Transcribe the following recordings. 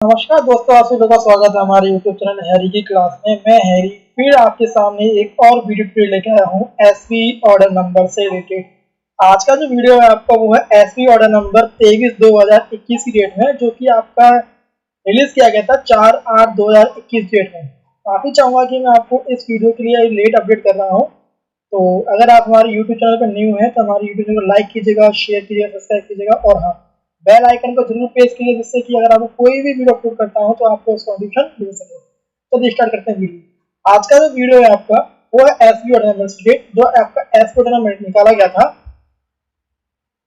नमस्कार दोस्तों, आप सभी लोगों का स्वागत है हमारे YouTube चैनल हैरी की क्लास में। मैं हैरी फिर आपके सामने एक और वीडियो ट्यूटोरियल लेकर आया हूँ एसपी ऑर्डर नंबर से रिलेटेड। आज का जो वीडियो है आपका वो है एसपी ऑर्डर नंबर 23/2021 की डेट में, जो कि आपका रिलीज किया गया था 4/8/2021 डेट में। काफ़ी चाहूँगा कि मैं आपको इस वीडियो के लिए लेट अपडेट कर रहा हूँ। तो अगर आप हमारे यूट्यूब चैनल पर न्यू हैं तो हमारे यूट्यूब चैनल को लाइक कीजिएगा, शेयर कीजिएगा, सब्सक्राइब कीजिएगा और हाँ, बेल आइकन को जरूर प्रेस कीजिए, जिससे कि अगर आपको कोई भी वीडियो अपलोड करता हूँ तो आपको उसका नोटिफिकेशन मिल सके। तो स्टार्ट करते हैं वीडियो। आज का जो वीडियो है आपका वो है एसबी ऑर्डर नंबर स्टेट, जो आपका एसबी ऑर्डर नंबर निकाला गया था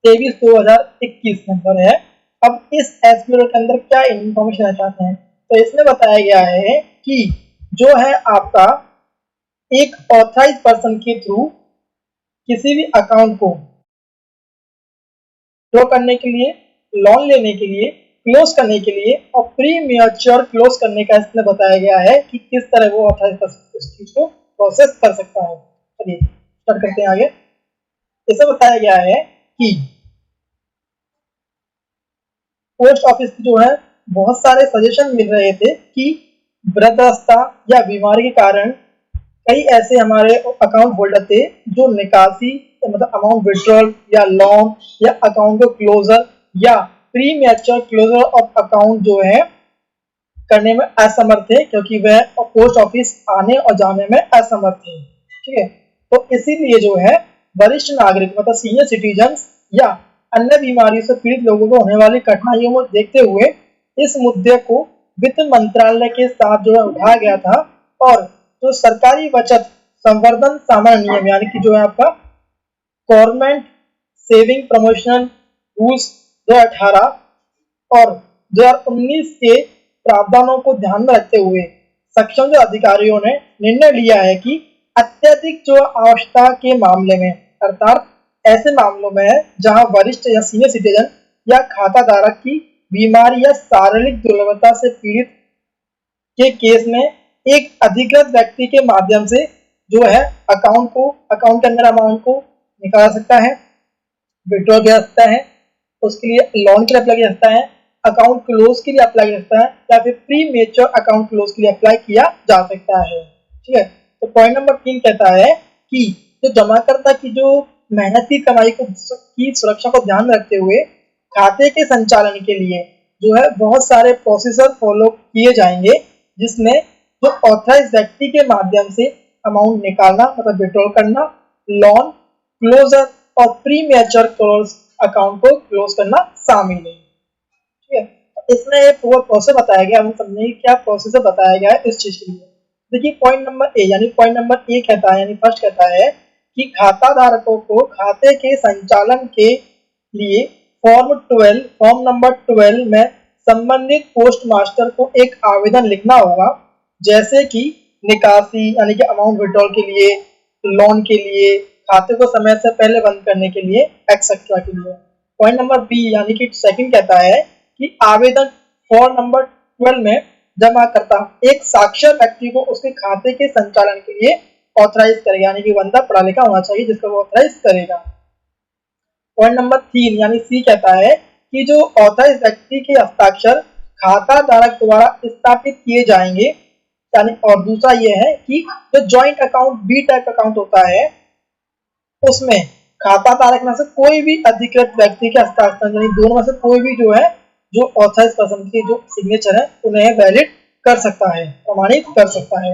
23/2021 नंबर है। अब इस एसबी ऑर्डर के अंदर क्या इन्फॉर्मेशन चाहते हैं, तो इसमें बताया गया है कि जो है आपका एक ऑथराइज पर्सन के थ्रू किसी भी अकाउंट को ड्रॉ करने के लिए, लोन लेने के लिए, क्लोज करने के लिए और प्री मैच्योर क्लोज करने का इसमें बताया गया है कि किस तरह वो ऑथराइज पर्सन उस चीज को प्रोसेस कर सकता है। चलिए स्टार्ट करते हैं आगे। इसे बताया गया है कि पोस्ट ऑफिस जो है बहुत सारे सजेशन मिल रहे थे कि वृद्धावस्था या बीमारी के कारण कई ऐसे हमारे अकाउंट होल्डर थे जो निकासी मतलब अमाउंट विड्रॉल या लोन या अकाउंट को क्लोजर या premature closure of account जो है करने में असमर्थ थे, क्योंकि वह पोस्ट ऑफिस आने और जाने में असमर्थ थे। ठीक है, तो इसीलिए जो है वरिष्ठ नागरिक मतलब सीनियर सिटीजन या अन्य बीमारियों से पीड़ित लोगों को होने वाली कठिनाइयों को देखते हुए इस मुद्दे को वित्त मंत्रालय के साथ जो है उठाया गया था। और जो सरकारी बचत संवर्धन सामान्य नियम यानी कि जो है आपका गवर्नमेंट सेविंग प्रमोशन रूल्स 2018 और 2019 के प्रावधानों को ध्यान में रखते हुए सक्षम जो अधिकारियों ने निर्णय लिया है कि अत्यधिक जो आवश्यकता के मामले में, अर्थात ऐसे मामलों में जहां वरिष्ठ या सीनियर सिटीजन या खाता धारक की बीमारी या शारीरिक दुर्बलता से पीड़ित के केस में एक अधिकृत व्यक्ति के माध्यम से जो है अकाउंट के अंदर अमाउंट को निकाल सकता है, विड्रॉ किया जा सकता है, उसके लिए लोन के लिए अप्लाई किया जा सकता है, अकाउंट क्लोज के लिए अप्लाई किया जा सकता है या फिर प्री मैच्योर अकाउंट क्लोज के लिए अप्लाई किया जा सकता है। ठीक है, तो पॉइंट नंबर 3 कहता है कि जो जमाकर्ता की जो मेहनत की कमाई को की सुरक्षा को ध्यान में रखते हुए खाते के संचालन के लिए जो है बहुत सारे प्रोसीजर फॉलो किए जाएंगे, जिसमें जो ऑथराइज व्यक्ति के माध्यम से अमाउंट निकालना मतलब विड्रॉल करना, लोन, क्लोजर और प्री मैच्योर क्लोज अकाउंट को क्लोज करना शामिल है। ठीक है, इसमें एक पूरा प्रोसेस बताया गया, हम समझेंगे क्या प्रोसेस बताया गया है इस चीज के लिए। देखिए पॉइंट नंबर ए यानी पॉइंट नंबर ए कहता है यानी फर्स्ट कहता है कि खाता धारकों को खाते के संचालन के लिए फॉर्म नंबर 12 में संबंधित पोस्ट मास्टर को एक आवेदन लिखना होगा, जैसे कि निकासी यानी कि अमाउंट विड्रॉल के लिए, लोन के लिए, खाते को समय से पहले बंद करने के लिए, एक्सेट्रा के लिए। पॉइंट नंबर बी यानी कि सेकंड कहता है कि आवेदन फॉर्म नंबर 12 में जमा करता एक साक्षर व्यक्ति को उसके खाते के संचालन के लिए ऑथराइज करेगा, यानी कि बंदा पढ़ा लिखा होना चाहिए जिसको वो ऑथराइज करेगा। पॉइंट नंबर 3 यानी सी कहता है कि जो ऑथराइज व्यक्ति के हस्ताक्षर खाता धारक द्वारा स्थापित किए जाएंगे, यानी और दूसरा ये है कि जो joint account B type account होता है उसमें खाता धारक में से कोई भी अधिकृत व्यक्ति के हस्ताक्षर यानी दोनों में से कोई भी जो है जो ऑथराइज पर्सन की जो सिग्नेचर है उन्हें वैलिड कर सकता है, प्रमाणित कर सकता है।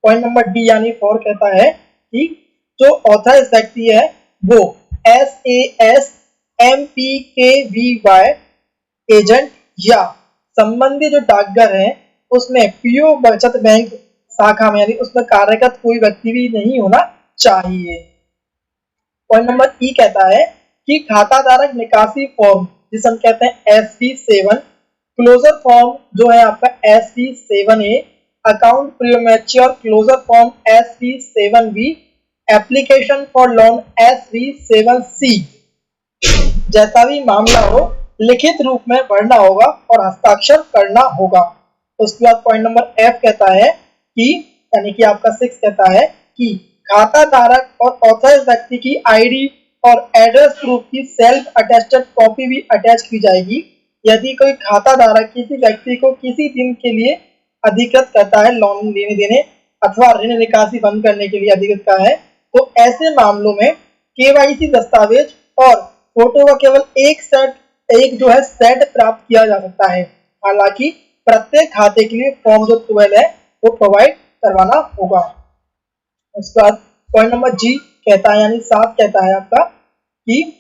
पॉइंट नंबर डी यानी 4 कहता है कि जो ऑथराइज व्यक्ति है वो SASMPKVY एजेंट या संबंधी जो डाकघर है उसमें पीओ बचत बैंक शाखा में यानी उसमें कार्यरत कोई व्यक्ति भी नहीं होना चाहिए। पॉइंट नंबर ई कहता है कि खाता धारक निकासी फॉर्म जिसे हम कहते हैं SP7, क्लोजर फॉर्म जो है आपका SP7A, account premature closure form SP7B, application for loan SP7C जैसा भी मामला हो लिखित रूप में भरना होगा और हस्ताक्षर करना होगा। उसके बाद पॉइंट नंबर एफ कहता है कि यानी कि आपका 6 कहता है कि खाता धारक और ऑथराइज व्यक्ति की आईडी और एड्रेस प्रूफ की सेल्फ अटेस्टेड कॉपी भी अटैच की जाएगी, यदि कोई खाता धारक किसी व्यक्ति को किसी दिन के लिए अधिकृत करता है लोन लेने देने अथवा ऋण निकासी बंद करने के लिए अधिकृत का है, तो ऐसे मामलों में केवाईसी दस्तावेज और फोटो का केवल एक जो है सेट प्राप्त किया जा सकता है। हालांकि प्रत्येक खाते के लिए फॉर्म जो 12 है वो प्रोवाइड करवाना होगा। उसके बाद पॉइंट नंबर जी कहता है, यानी 7 कहता है आपका कि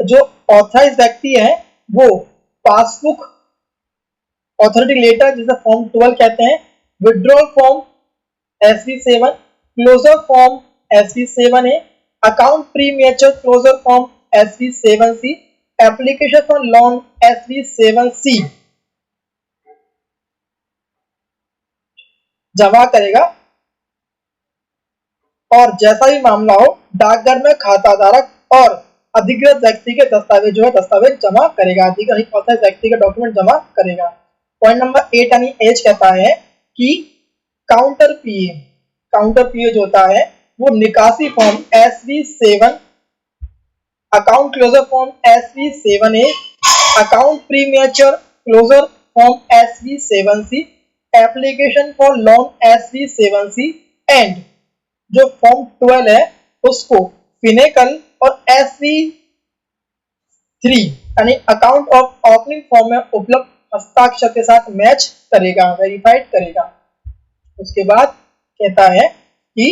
जो ऑथराइज व्यक्ति है वो पासबुक ऑथोरिटी लेटर जिसे फॉर्म 12 कहते हैं, withdrawal form SV7, closure form SV7A, account premature closure form SV7C, application for loan SV7C जमा करेगा और जैसा ही मामला हो डाकघर में खाता धारक और अधिकृत व्यक्ति के दस्तावेज जो है दस्तावेज जमा करेगा, अधिकृत व्यक्ति के डॉक्यूमेंट जमा करेगा। पॉइंट नंबर 8 यानी एच कहता है कि काउंटर पीए जो होता है वो निकासी form SV7, account closure form SV7A, account premature closure form SV7C, application for loan SV7C and जो फॉर्म 12 है उसको फिनेकल और SV3 यानी अकाउंट ऑफ ओपनिंग फॉर्म में उपलब्ध हस्ताक्षर के साथ मैच करेगा, वेरीफाइड करेगा। उसके बाद कहता है कि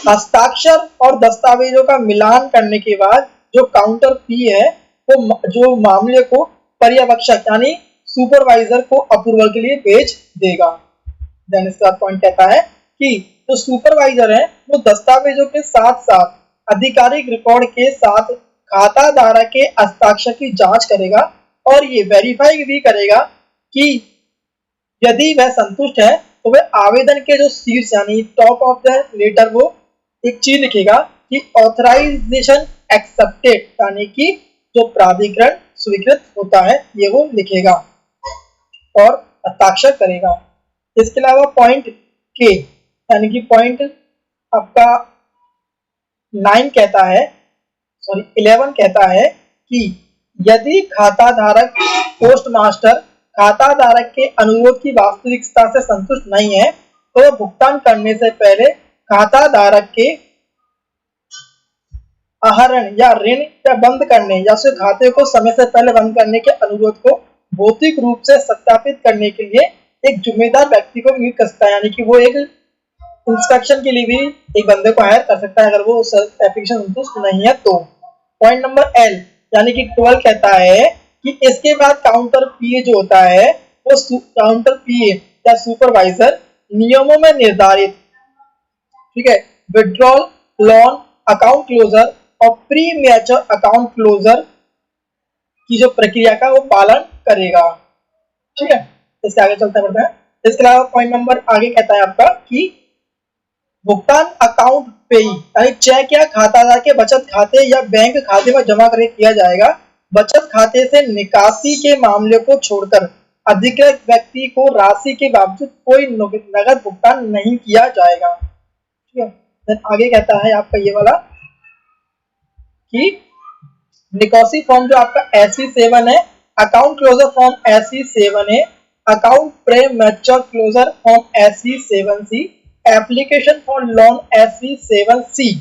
हस्ताक्षर और दस्तावेजों का मिलान करने के बाद जो काउंटर पी है वो जो मामले को पर्यवेक्षक यानी सुपरवाइजर को अप्रूवल के लिए भेज देगा। देन इसका पॉइंट कहता है कि जो सुपरवाइजर है वो दस्तावेजों के साथ साथ आधिकारिक रिकॉर्ड के साथ खाता धारक के हस्ताक्षर की जांच करेगा और ये वेरीफाई भी करेगा कि यदि वह संतुष्ट है तो वह आवेदन के जो शीर्ष यानी टॉप ऑफ द लेटर वो एक चीज लिखेगा कि ऑथराइजेशन एक्सेप्टेड, यानी कि जो प्राधिकरण स्वीकृत होता है ये वो लिखेगा और हस्ताक्षर करेगा। इसके अलावा पॉइंट के यानी कि पॉइंट आपका 9 कहता है 11 कहता है कि यदि खाता धारक पोस्ट मास्टर खाता धारक के अनुरोध की वास्तविकता से संतुष्ट नहीं है तो भुगतान करने से पहले खाता धारक के आहरण या ऋण या बंद करने या उसके खाते को समय से पहले बंद करने के अनुरोध को भौतिक रूप से सत्यापित करने के लिए एक जिम्मेदार व्यक्ति को नियुक्त कर सकता है, यानी कि वो एक इंस्पेक्शन के लिए भी एक बंदे को हायर कर सकता है अगर वो उस एप्लीकेशन संतुष्ट नहीं है तो। पॉइंट नंबर एल यानी कि 12 कहता है कि इसके बाद काउंटर पीए जो होता है वो काउंटर पीए या सुपरवाइजर नियमों में निर्धारित, ठीक है, विड्रॉल लोन अकाउंट क्लोजर और प्री मैच्योर अकाउंट क्लोजर की जो प्रक्रिया का वो पालन करेगा। ठीक है, इसके आगे चलते बढ़ते हैं। इसके अलावा पॉइंट नंबर आगे कहता है आपका कि भुगतान अकाउंट पेई यानी चेक या खाताधारक के बचत खाते या बैंक खाते में जमा करके किया जाएगा। बचत खाते से निकासी के मामले को छोड़कर अधिकृत व्यक्ति को राशि के बावजूद कोई नगद भुगतान नहीं किया जाएगा। ठीक है, आगे कहता है आपका ये वाला कि निकासी फॉर्म जो आपका SV7 है, account closure form SV7A, account premature closure form SV7C, application for loan SV7C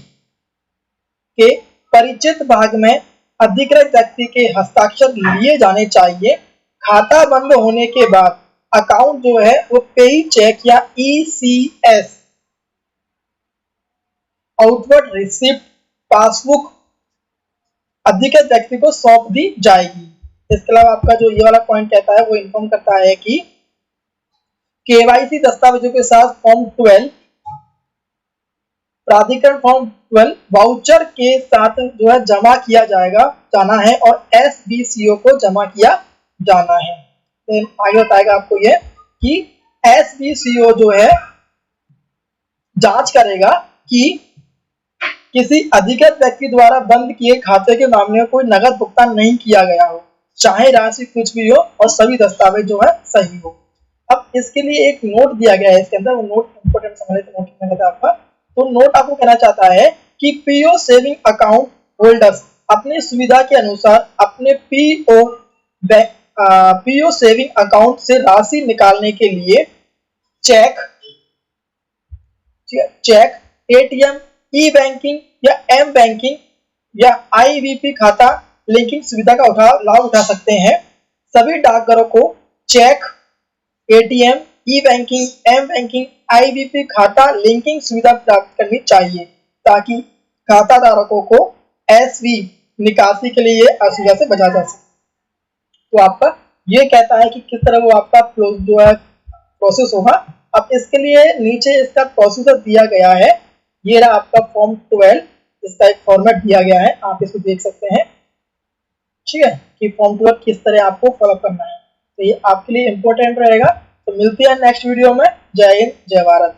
के परिचित भाग में अधिकृत व्यक्ति के हस्ताक्षर लिए जाने चाहिए। खाता बंद होने के बाद अकाउंट जो है वो पेई चेक या ECS आउटवर्ड रिसिप्ट पासबुक अधिकृत व्यक्ति को सौंप दी जाएगी। इसके अलावा आपका जो ये वाला पॉइंट कहता है वो इन्फॉर्म करता है कि केवाईसी दस्तावेजों के साथ फॉर्म 12 प्राधिकरण फॉर्म 12 वाउचर के साथ जो है जमा किया जाना है और SBCO को जमा किया जाना है। तो आगे बताएगा आपको ये कि SBCO जो है जांच करेगा कि किसी अधिकृत व्यक्ति द्वारा बंद किए खाते के मामले में कोई नगद भुगतान नहीं किया गया हो, चाहे राशि कुछ भी हो और सभी दस्तावेज जो है सही हो। अब इसके लिए एक नोट दिया गया है इसके अंदर, वो नोट इंपोर्टेंट समझ तो नोट में आपका तो नोट आपको कहना चाहता है कि पीओ सेविंग अकाउंट होल्डर्स अपनी सुविधा के अनुसार अपने पीओ सेविंग अकाउंट से राशि निकालने के लिए चेक, एटीएम, ई बैंकिंग या एम बैंकिंग या आईबीपी खाता लिंकिंग सुविधा का लाभ उठा सकते हैं। सभी डाकघरों को चेक, एटीएम, ई बैंकिंग, एम बैंकिंग, आईबीपी खाता लिंकिंग सुविधा प्राप्त करनी चाहिए ताकि खाता धारकों को एसवी निकासी के लिए असुविधा से बचा जा सके। तो आपका ये कहता है कि किस तरह वो आपका जो है प्रोसेस होगा। अब इसके लिए नीचे इसका प्रोसीजर दिया गया है। ये रहा आपका फॉर्म 12, इसका एक फॉर्मेट दिया गया है, आप इसको देख सकते हैं। ठीक है कि फॉर्म 12 किस तरह आपको फॉलो करना है, तो ये आपके लिए इम्पोर्टेंट रहेगा। तो मिलते हैं नेक्स्ट वीडियो में। जय हिंद, जय भारत।